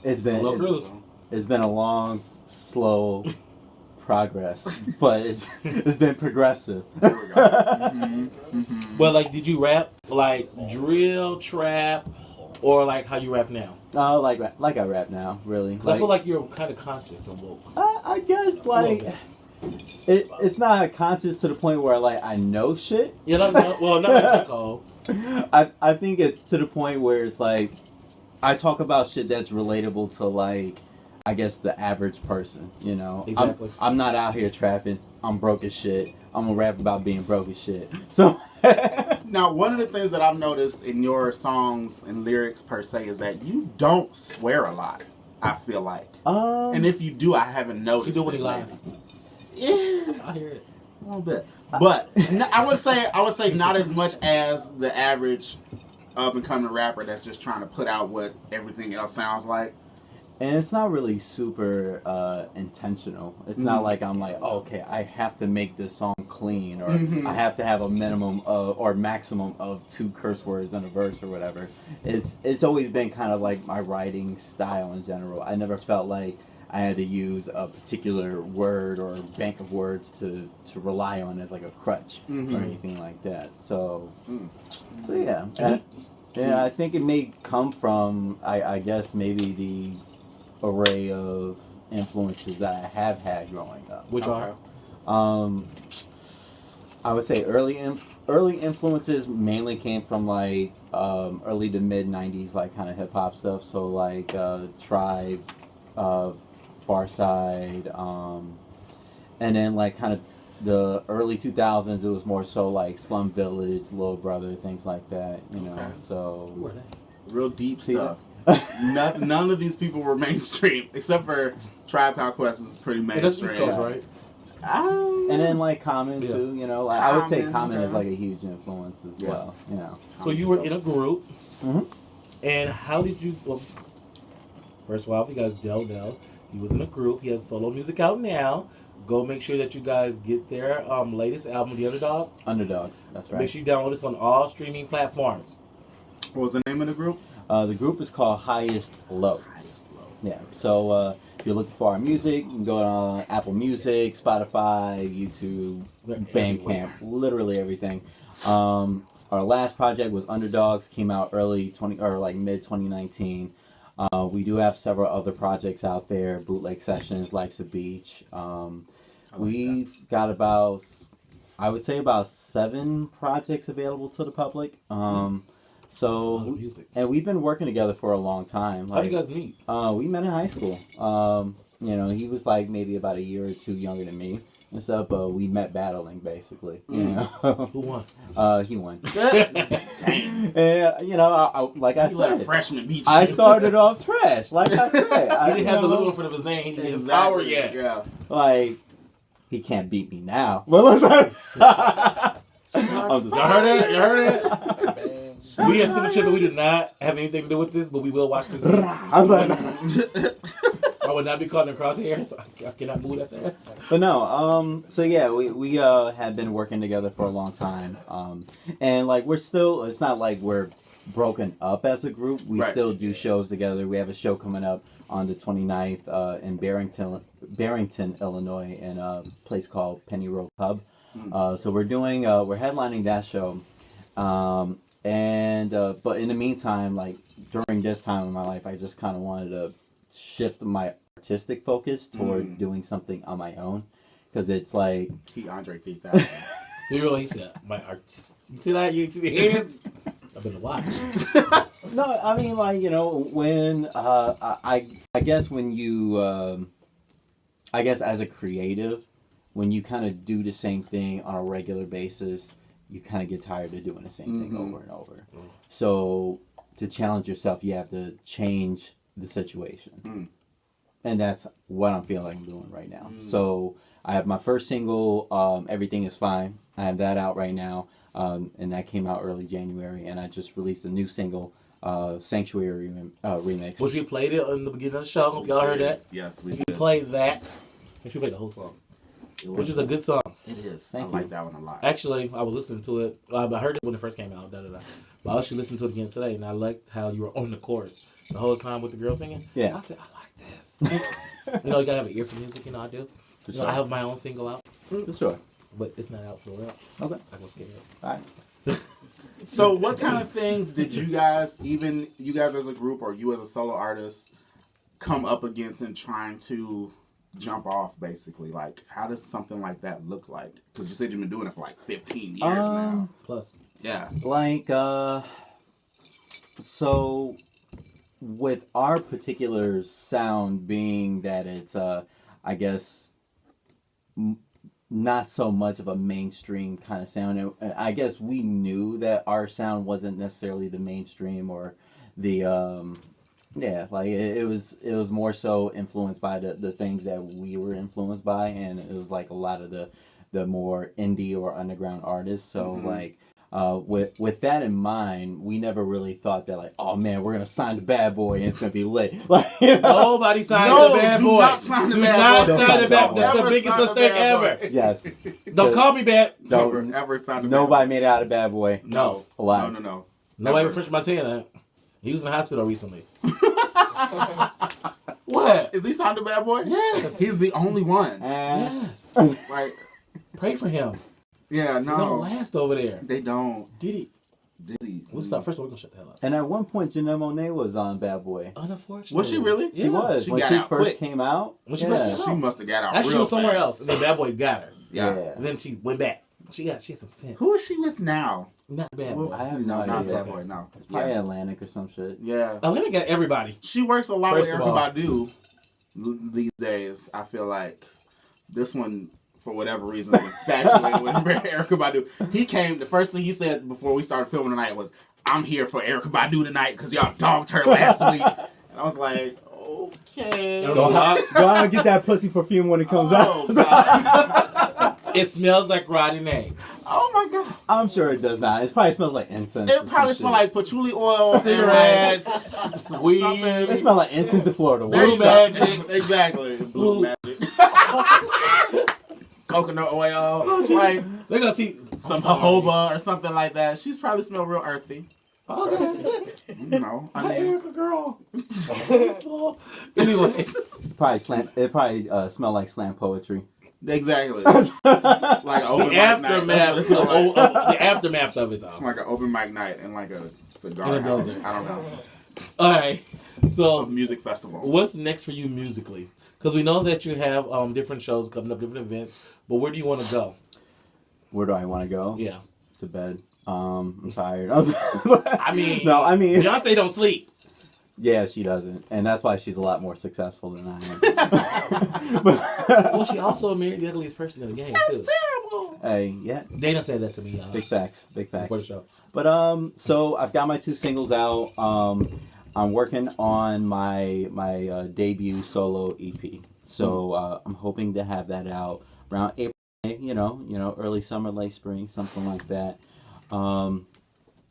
It's been Lil Cruz. it's been a long, slow progress, but it's been progressive. there we go. But like, did you rap like drill, trap, or like how you rap now? Oh, like I rap now, really. 'Cause I feel like you're kind of conscious and woke. I guess like it's not conscious to the point where like I know shit. Yeah, not like J. Cole. I think it's to the point where it's like I talk about shit that's relatable to like I guess the average person, you know. Exactly. I'm not out here trapping. I'm broke as shit. I'm gonna rap about being broke as shit. So Now, one of the things that I've noticed in your songs and lyrics per se is that you don't swear a lot. I feel like, and if you do, I haven't noticed. You do when it he live. lately. Yeah, I hear it. a little bit, but I would say not as much as the average up and coming rapper that's just trying to put out what everything else sounds like. and it's not really super intentional. It's not like I'm like, oh, okay, I have to make this song clean, or I have to have a minimum of, or maximum of 2 curse words in a verse or whatever. It's always been kind of like my writing style in general. I never felt like I had to use a particular word or bank of words to rely on as like a crutch or anything like that. So yeah. I think it may come from I guess maybe the array of influences that I have had growing up. Which Okay. I would say early influences mainly came from like early to mid 90s like kind of hip hop stuff. So like Tribe, Far Side, and then like kind of the early 2000s it was more so like Slum Village, Lil Brother, things like that, you know. Okay. So Who are they? Real deep See stuff. None of these people were mainstream except for Tribe Called Quest was pretty Hey, that's mainstream. East Coast, right? and then like Common Yeah. too, you know, like I would say Common, Common is okay. like a huge influence as Yeah. well, you know. So you were in a group, Mhm. and how did you? Well, first of all, if you guys Del, he was in a group. He has solo music out now. Go make sure that you guys get their latest album, The Underdogs. Underdogs, that's right. Make sure you download this on all streaming platforms. What was the name of the group? The group is called Highest Low. Yeah, so if you're looking for our music, you can go on Apple Music, Spotify, YouTube, They're Bandcamp, everywhere. literally everything. Our last project was Underdogs, came out mid 2019. We do have several other projects out there: Bootleg Sessions, Life's a Beach. We've got about, I would say, about 7 projects available to the public. So, and we've been working together for a long time. How'd you guys meet? We met in high school. You know, he was like maybe about a year or 2 younger than me and stuff, but we met battling basically. You know, Who won? He won. Dang. And you know, like I You let a said, freshman beat you. I started off trash. Like I said, He didn't have the little in front of his name. He didn't have power yet. Yeah. like he can't beat me now. I'm just- Y'all heard that? You heard that? We at Sippin N Trippin, we do not have anything to do with this, but we will watch this. I was like, I would not be caught in crosshairs, so I cannot move that fast. but no, so yeah, we had been working together for a long time, and like we're still, it's not like we're broken up as a group. We Right. still do shows together. We have a show coming up on the 29th in Barrington, Illinois, in a place called Penny Road Pub. So we're doing, we're headlining that show, and but in the meantime, like during this time in my life, I just kind of wanted to shift my artistic focus toward doing something on my own, because it's like He Andre 3000. He said, my artist. You see that? You see the hands? I better watch. no, I mean like, you know, when I guess when you I guess as a creative, when you kind of do the same thing on a regular basis, you kind of get tired of doing the same thing over and over. So to challenge yourself, you have to change the situation. And that's what I'm feeling like I'm doing right now. So I have my first single, Everything Is Fine. I have that out right now. And that came out early January. And I just released a new single, Sanctuary remix. Which we played it in the beginning of the show. Hope y'all heard that. Yes, we We did. played that. We should play the whole song. Which is a good song. It is. Thank I you. like that one a lot. Actually, I was listening to it. I heard it when it first came out. But I actually listened to it again today, and I liked how you were on the chorus the whole time with the girl singing. Yeah. I said, I like this. You know, you gotta have an ear for music, you know, I do. You know, I have my own single out, For sure. but it's not out for real. Okay. I was scared. All right. So what kind of things did you guys, even you guys as a group or you as a solo artist, come up against in trying to jump off, basically? Like, how does something like that look like? Because you said you've been doing it for like 15 years now. Plus, Yeah. Like, so with our particular sound being that it's, I guess, not so much of a mainstream kind of sound. And I guess we knew that our sound wasn't necessarily the mainstream or the, yeah, like it was more so influenced by the things that we were influenced by, and it was like a lot of the more indie or underground artists. So like, with that in mind, we never really thought that like, oh man, we're gonna sign the Bad Boy and it's gonna be lit. Like, you know? nobody signed No, the Bad do Boy. not sign the Do Bad not Boy. sign the Bad Boy. That's the Never biggest sign the mistake Bad Boy. ever. Yes. Don't call me bad. Don't ever sign the Nobody made it out of Bad Boy. No. Alive. No. Nobody Never. but French Montana. He was in the hospital recently. What? Is he signed to Bad Boy? Yes. He's the only one. Yes. Like, Pray for him. yeah, He don't no. last over there. They don't. Did he? Did he? We'll stop. First of all, we're going to shut the hell up. And at one point, Janelle Monáe was on Bad Boy. Unfortunately. Was she really? She was. She When got she out first quick. came out. When she yeah. first She must have got out Actually, she real was somewhere fast. else. And then Bad Boy got her. Yeah. And then she went back. She had some sense. Who is she with now? Not Bad Well, Boy. I have no, no not idea. Bad Boy. No. Probably Yeah. Atlantic or some shit. Yeah. Atlanta got everybody. She works a lot First with of all. Erykah Badu these days. I feel like this one, for whatever reason, is infatuated with Erykah Badu. He came. The first thing he said before we started filming tonight was, "I'm here for Erykah Badu tonight because y'all dogged her last week." And I was like, okay. Go out. Go out and get that pussy perfume when it comes Oh, out. God. It smells like rotten eggs. Oh my God. I'm sure it does not. It probably smells like incense. It probably smells like patchouli oil, Cigarettes, and like weed. something. It smells like incense in Florida. There Blue you go. Magic. Exactly. Blue Magic. Coconut oil. Like They're going to see some jojoba or something like that. She's probably smell real earthy. Okay. You know. I Hi, mean, Erica girl. So, anyway. Probably slam. It probably smell like slam poetry. exactly. Like an open The mic aftermath, night. That's what it smells like. the aftermath of it, It's though. like an open mic night and like a cigar In a house. desert. I don't know. All right. So, music festival. what's next for you musically? Because we know that you have different shows coming up, different events. But where do you want to go? Where do I want to go? Yeah. To bed. I'm tired. I mean, Beyonce don't sleep. Yeah, she doesn't, and that's why she's a lot more successful than I am. Well, she also married the ugliest person in the game too. That's terrible. Hey, yeah. Dana said that to me. Big facts. Before the show. But so I've got my 2 singles out. I'm working on my debut solo EP. So I'm hoping to have that out around April. You know, early summer, late spring, something like that.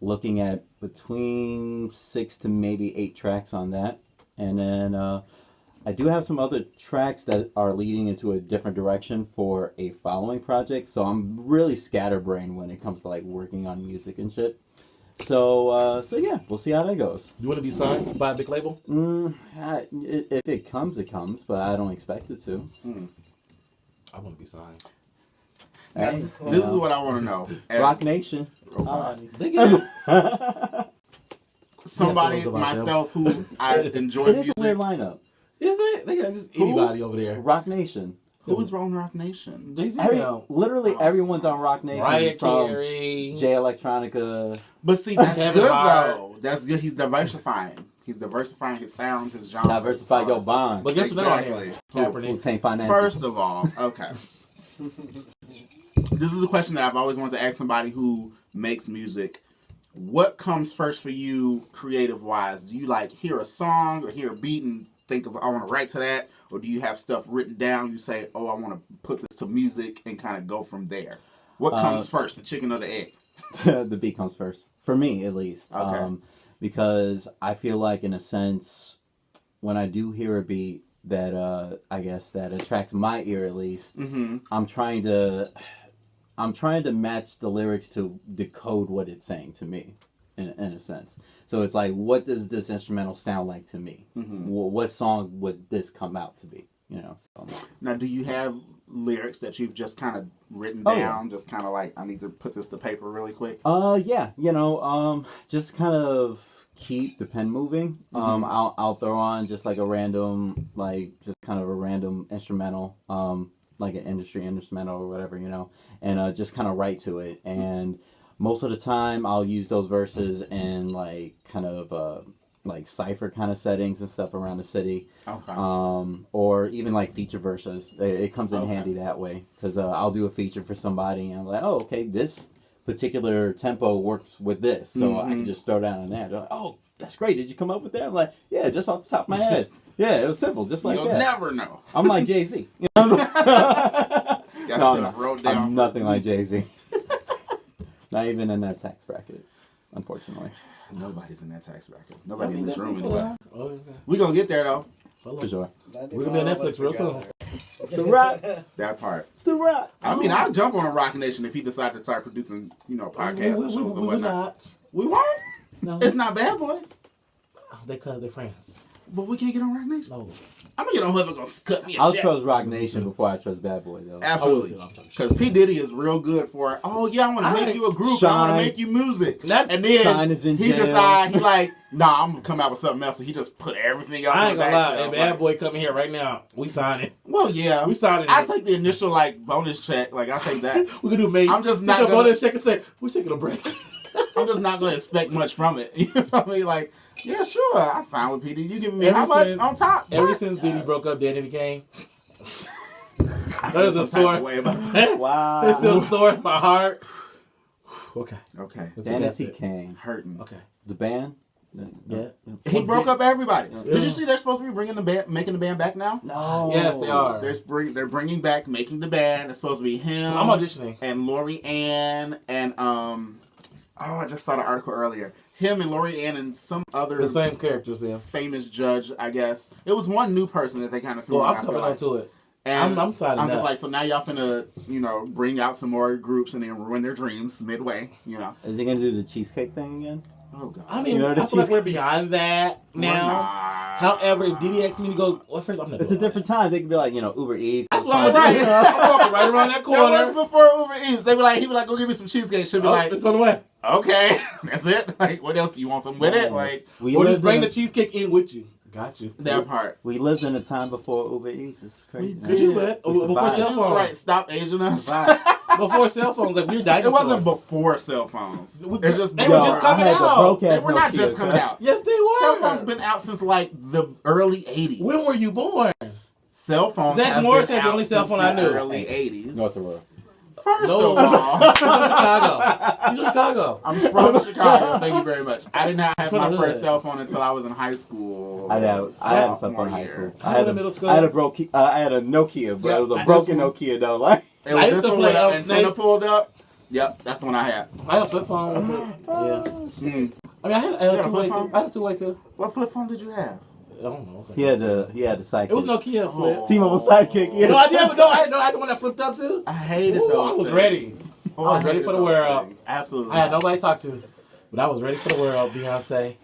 Looking at between 6 to maybe 8 tracks on that, and then I do have some other tracks that are leading into a different direction for a following project. So I'm really scatterbrained when it comes to like working on music and shit. So yeah, we'll see how that goes. You want to be signed by a big label? If it comes, it comes, but I don't expect it to. I want to be signed. Hey, This is what I want to know. Rock Nation. Somebody, Yeah, myself, who I enjoy It is music. a weird lineup. Isn't it? They got just anybody over there. Rock Nation. Who is on Rock Nation? Jay-Z now. Literally everyone's on Rock Nation. Mariah from Carey. J Electronica. But see, that's Kevin good Hart. though. That's good. He's diversifying. He's diversifying his sounds, his genres. Diversify your bonds. But guess what? Exactly. Kaepernick. Financial. First of all, okay. This is a question that I've always wanted to ask somebody who makes music. What comes first for you, creative wise? Do you like hear a song or hear a beat and think of I want to write to that, or do you have stuff written down? You say, oh, I want to put this to music and kind of go from there. What comes first, the chicken or the egg? The beat comes first for me, at least. Okay. Because I feel like, in a sense, when I do hear a beat that I guess that attracts my ear, at least, I'm trying to match the lyrics to decode what it's saying to me, in a sense. So it's like, what does this instrumental sound like to me? What song would this come out to be? You know. So. Now, do you have lyrics that you've just kind of written Oh, down? yeah. Just kind of like, I need to put this to paper really quick. Yeah. Just kind of keep the pen moving. I'll throw on just like a random, instrumental, like an industry instrumental or whatever, and just kind of write to it. And most of the time I'll use those verses in like kind of like cipher kind of settings and stuff around the city. Okay. Or even like feature verses. It comes in handy that way, because I'll do a feature for somebody and I'm like, oh, okay, this particular tempo works with this, so I can just throw down on that. They're like, oh, that's great. Did you come up with that? I'm like, yeah, just off the top of my head. Yeah, it was simple, just like You'll that. never know. I'm like Jay-Z. Got No, stuff wrote down. I'm nothing like Jay-Z. Not even in that tax bracket, unfortunately. Nobody's in that tax bracket. Nobody in this room anyway. Oh, okay. We gonna get there though. For sure. We're gonna be on Netflix real soon. Still rock. That part. Still rock. I mean, I'll jump on a Rock Nation if he decides to start producing, podcasts and shows and We will whatnot. not. We won't. No. It's not Bad Boy, They're friends. but we can't get on Rock Nation. No. I'm gonna get on whoever gonna cut me a I'll check. trust Rock Nation before I trust Bad Boy, though. Absolutely. Because P. Diddy is real good for, oh yeah, I want to make you a group. I want Shine. to make you music. That- And then Shine is in he jail. decide, he like, nah, I'm gonna come out with something else. So he just put everything else I on ain't the gonna back lie. shelf. If Bad Like, Boy come in here right now, we sign it. well, yeah. We sign it. I take the initial bonus check. Like I take that. We can do Mace. I'm just Take not a gonna- bonus check and say we're taking a break. I'm just not gonna expect much from it. You know what I mean? Like, yeah, sure, I sign with PD. You giving me Ever how much since- on top? Ever What? since Diddy broke up, Danny Kane. I That is feel a some type sore. of way about that. Wow. It's still sore in my heart. Okay. Okay, Danny Kane. hurting. Okay. The band? Yeah. He broke up everybody. Yeah. Did you see they're supposed to be making the band back now? No. Yes, they are. They're bringing back making the band. It's supposed to be him. I'm auditioning. And Lori Ann and I just saw the article earlier. Him and Lori Ann and some other The same characters, yeah. famous judge, I guess. It was one new person that they kind of threw Well, in, I'm I feel coming like. on to it. And I'm signing I'm just up. like, so now y'all finna, bring out some more groups and then ruin their dreams midway, Is he going to do the cheesecake thing again? Oh God. I mean, You know, the I feel like we're cheesecake- beyond that now. However, if Diddy asked me to go, well, first I'm gonna. It's a different time. They could be like, Uber Eats. That's what I'm right. I'm walking right around that corner. That was before Uber Eats. They be like, he be like, go give me some cheesecake. She'll be like, it's on the way. okay, that's it. Like, what else? You want something with it? Like, Or just bring the cheesecake in with you. Got you. that part. We lived in a time before Uber Eats. It's crazy. Did you, man? Before cell phones. Right, stop Asian us. Before cell phones, like we're It dinosaurs. wasn't before cell phones. It's just They were just coming out. They were not just coming out. Yes, they were. Cell phones been out since like the early 80s. When were you born? Cell phones Zach have Morris been had the out only cell since phone I the knew. early 80s. North of World. First No. of all, He's from Chicago. He's from Chicago. I'm from Chicago. Thank you very much. I did not have From my the first hood. cell phone until I was in high school. I had a cell phone in high Sophomore school. year. I had a middle school. I had a Nokia, but Yeah, it was a this broken one- Nokia though. Like It was I used this to one play with the Snake. antenna pulled up. Yep, that's the one I had. I had a flip phone. Yeah. Mm. I mean, I had had a a two-way flip phone? too. I had a two-way too. What flip phone did you have? I don't know. he had the sidekick. It was Nokia flip. Oh. T-Mobile sidekick. Yeah. No, I did. No, I had the one that flipped up too. I hated Ooh, those. I was things. ready. Oh, I was ready hated for the those world. things. Absolutely. I had nobody to talk to, but I was ready for the world. Beyonce.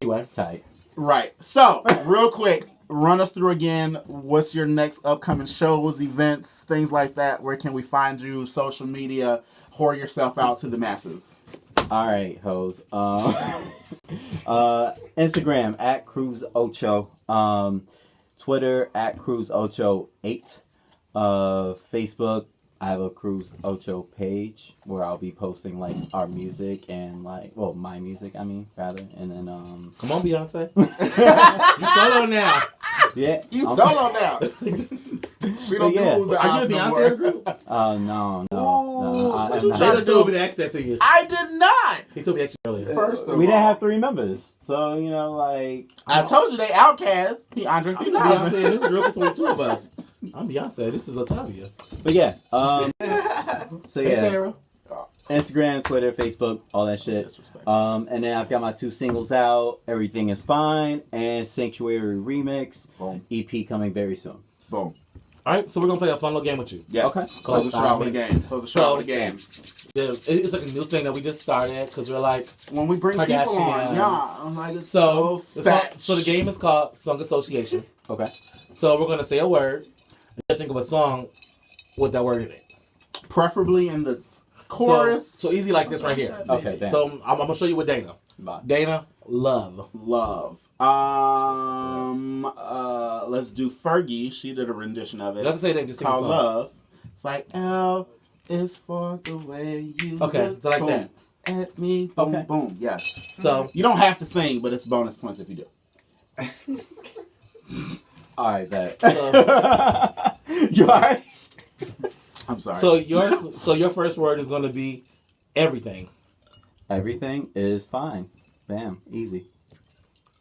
Anyway, Tight. Right. So, real quick, run us through again. What's your next upcoming shows, events, things like that? Where can we find you? Social media. Whore yourself out to the masses. All right, hoes. Instagram at Cruz Ocho. Twitter at Cruz Ocho 8. Facebook, I have a Cruz Ocho page where I'll be posting like our music and my music. I mean, rather, and then come on, Beyonce. You solo now. yeah, You I'm- solo now. We don't Yeah. do who's the Are you house a no Beyonce more. group? No. what I'm you not. trying to Jada do? told me to ask that to you. I did not. He told me actually earlier. First of We didn't all, have 3 members, so like. I told you they outcast. He Andre I'm 3000. Beyonce, and this group is only 2 of us. I'm Beyonce. This is Latavia. But yeah, so Hey, yeah, Sarah. Instagram, Twitter, Facebook, all that shit. Disrespect. And then I've got my 2 singles out, Everything Is Fine and Sanctuary Remix. Boom. EP coming very soon. Boom. All right, so we're gonna play a fun little game with you. Yes. Okay. Close the show out with a game. Close the show out with a game. It's like a new thing that we just started because we're like. When we bring people Kardashians. on, yeah, I'm like, it's So, so so the game is called Song Association. Okay. So we're gonna say a word. You think of a song with that word in it. preferably in the chorus. So easy like this right here. Okay, thanks. So I'm gonna show you with Dana. Bye. Dana, love. Love. Let's do Fergie. She did a rendition of it. You have to say that. Just It's sing the called song. Love. It's like L is for the way you Okay, look, so like boom, that. at me. Boom, Okay. boom. Yes. So You don't have to sing, but it's bonus points if you do. All right, bet. So- You alright? I'm sorry. so your first word is gonna be everything, Everything is fine. Bam. Easy.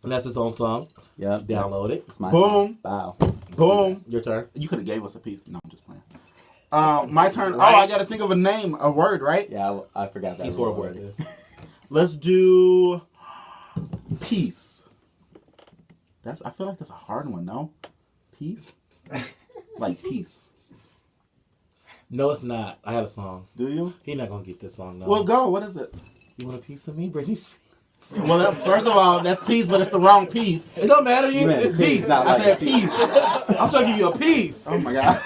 and that's its own song. Yep. Download it. It's my Boom. song. Wow. boom. Your turn. You could have gave us a piece. No, I'm just playing. My turn. Right. Oh, I got to think of a name, a word, right? Yeah, I forgot that. He's little horrible at word. this. Let's do peace. I feel like that's a hard one, no? Peace? Like peace. No, it's not. I had a song. Do you? He's not gonna get this song. No. Well, go. What is it? You want a piece of me, Britney? Well, first of all, that's peace, but it's the wrong piece. It don't matter. You meant It's peace. not I like said a peace. I'm trying to give you a piece. Oh my god.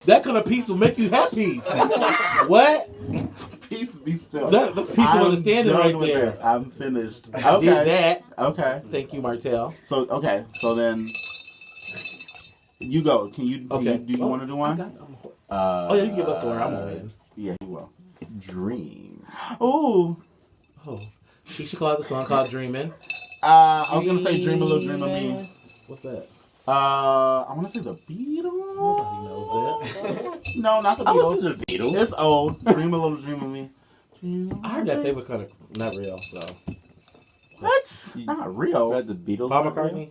That kind of peace will make you happy. What? Peace, be still. That's peace of I'm understanding done right with there. it. I'm finished. I Okay. did that. Okay. Thank you, Martell. So then you go. Can you? Okay. Do you want to do one? Oh yeah, you can give us a word. I'm gonna win. Yeah, you will. Dream. Ooh. Oh, Keisha calls a song called "Dreaming." I was gonna say "Dream a Little Dream of Me." What's that? I want to say the Beatles. Nobody knows that. No, not the I Beatles. listen to the Beatles. It's old. Dream a Little Dream of Me. I heard that they were kind of not real. So What? Not real. Read the Beatles. Paul McCartney.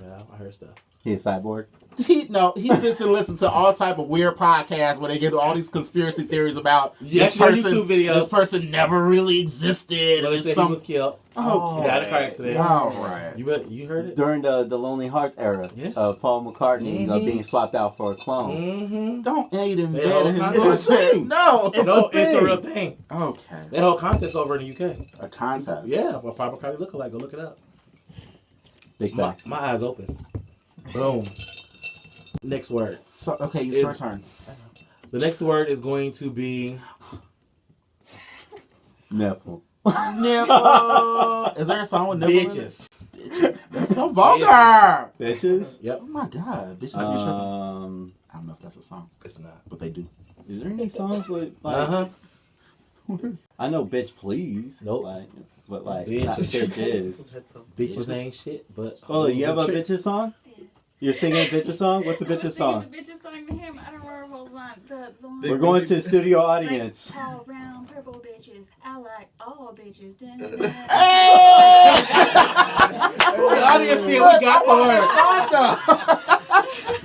Yeah, I heard stuff. He a cyborg? He sits and listens to all type of weird podcasts where they get all these conspiracy theories about Yes, YouTube videos. This person never really existed. Well, they said he was killed. Oh, He died in a car accident. all right. You heard it? During the Lonely Hearts era of Paul McCartney being swapped out for a clone. Mm-hmm. Don't aid him. It's a thing. No, It's a real thing. Okay. That whole contest over in the UK. A contest. Yeah, what Paul McCartney look like? Go look it up. Big facts. My eyes open. Boom. Next word. So, okay, it's your turn. The next word is going to be Nipple. Nipple. Is there a song with nipple? bitches. Bitches. That's so vulgar. Bitches? Yep. Oh my god. Bitches be tripping. I don't know if that's a song, It's not. but they do. Is there any songs with like? I know, bitch, please. Nope. But not Bitches. bitches. Bitches ain't shit, but Oh, you have a bitches song? You're singing a bitches song? What's a bitches song? The bitches song to him. I don't remember what was on. The one. We're going to studio audience. Like, tall, round, purple bitches. I like all bitches. The audience here, we got one.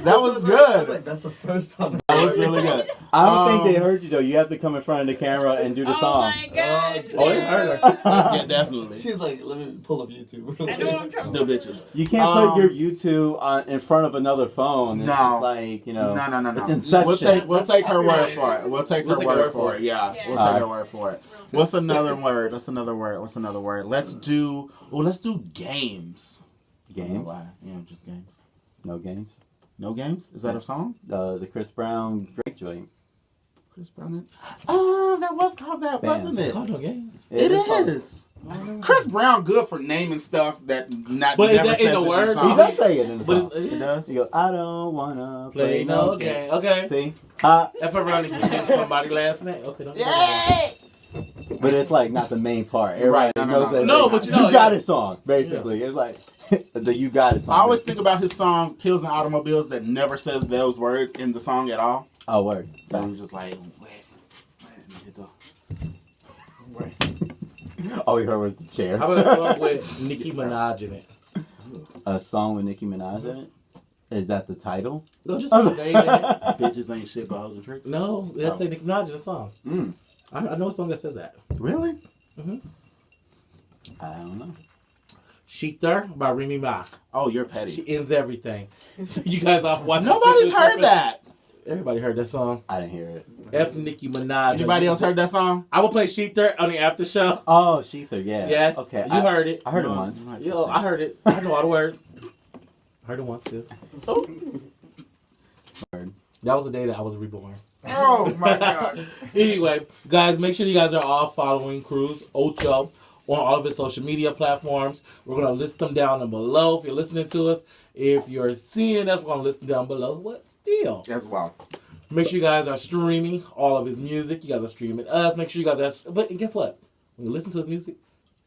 That was good. Like, that's the first time. That was really good. I don't think they heard you though. You have to come in front of the camera and do the Oh song. my god. Oh, they heard her. Yeah, definitely. She's like, let me pull up YouTube. I know what I'm talking The about. bitches. You can't put your YouTube in front of another phone. It's No. just like, No. It's Inception. We'll take her word for it. We'll take her word for it. Yeah, Yeah. we'll take her word for it. It's real What's another word? What's another word? Let's do games. Games? Why? Yeah, just games. No games. No games? Is that a song? The Chris Brown Drake joint. Chris Brown? Oh, that was called that, Bam. wasn't It's it? called no games. It called- is. Chris Brown good for naming stuff that not. But is never that in says the it word? song. He does say it in the But song. it It is. does. He goes, I don't wanna Play no game. Okay. See? Ha. If around you hit somebody last night, okay, don't do Yeah. that. But it's like not the main part. Everybody Right, no, knows that. No, but you know, got yeah. it song, basically. It's like the You Got It song. I always think about his song "Pills and Automobiles" that never says those words in the song at all. Oh, word. And he's just like, All we heard was the chair. How about a song with Nicki Minaj in it? A song with Nicki Minaj in it? Is that the title? No, just a name in it. bitches ain't shit, but hoes and tricks. No, that's a Nicki Minaj in the song. Mm. I know a song that says that. Really? I don't know. Sheether by Remy Ma. Oh, you're petty. She ends everything. You guys off watching? Nobody's Sippin' N heard Trippin'? that. Everybody heard that song. I didn't hear it. F Nicki Minaj. Anybody else heard that song? I will play Sheether on the after show. Oh, Sheether, yeah. Yes. Okay. You heard it. I heard it No, once. not Yo, I heard it. I know all the words. I heard it once too. Word. That was the day that I was reborn. Oh my god. Anyway, guys, make sure you guys are all following Cruz Ocho on all of his social media platforms. We're going to list them down below if you're listening to us. If you're seeing us, we're going to list them down below. What still? That's wild. Make sure you guys are streaming all of his music. You guys are streaming us. Make sure you guys are... But guess what? When you listen to his music,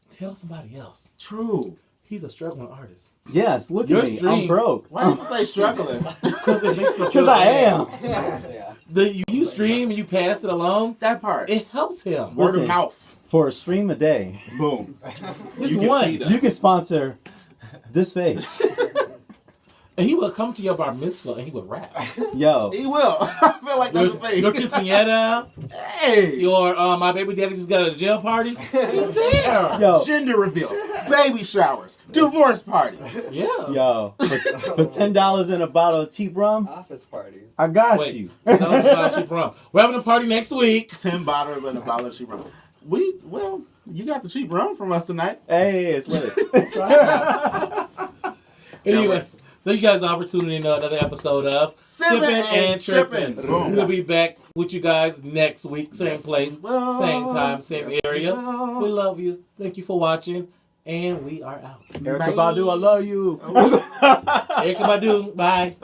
tell somebody else. True. He's a struggling artist. Yes, look Your at me. I'm streams- broke. Why did you say struggling? Because it makes me Because feel I bad. am. You stream and you pass it along, That part. it helps him. Word Listen. of mouth. For a stream a day, Boom. It's You can one. feed us. you can sponsor this face. And he would come to your bar mitzvah and he would rap. Yo. He will. I feel like that's a face. Your quinceañera, Hey. your my baby daddy just got a jail party. He's there. Yo. Gender reveals, baby showers, divorce parties. Yeah. Yo. For $10 and a bottle of cheap rum, Office parties. I got Wait. you. We're having a party next week. 10 bottles and a bottle of cheap rum. Well, you got the cheap rum from us tonight. Hey, it's lit. Anyway, thank you guys all for tuning in to another episode of Sippin' N Trippin'. Boom. We'll be back with you guys next week, same place, same time, same area. We love you. Thank you for watching, and we are out. Erica Badu, I love you. Erica Badu, bye.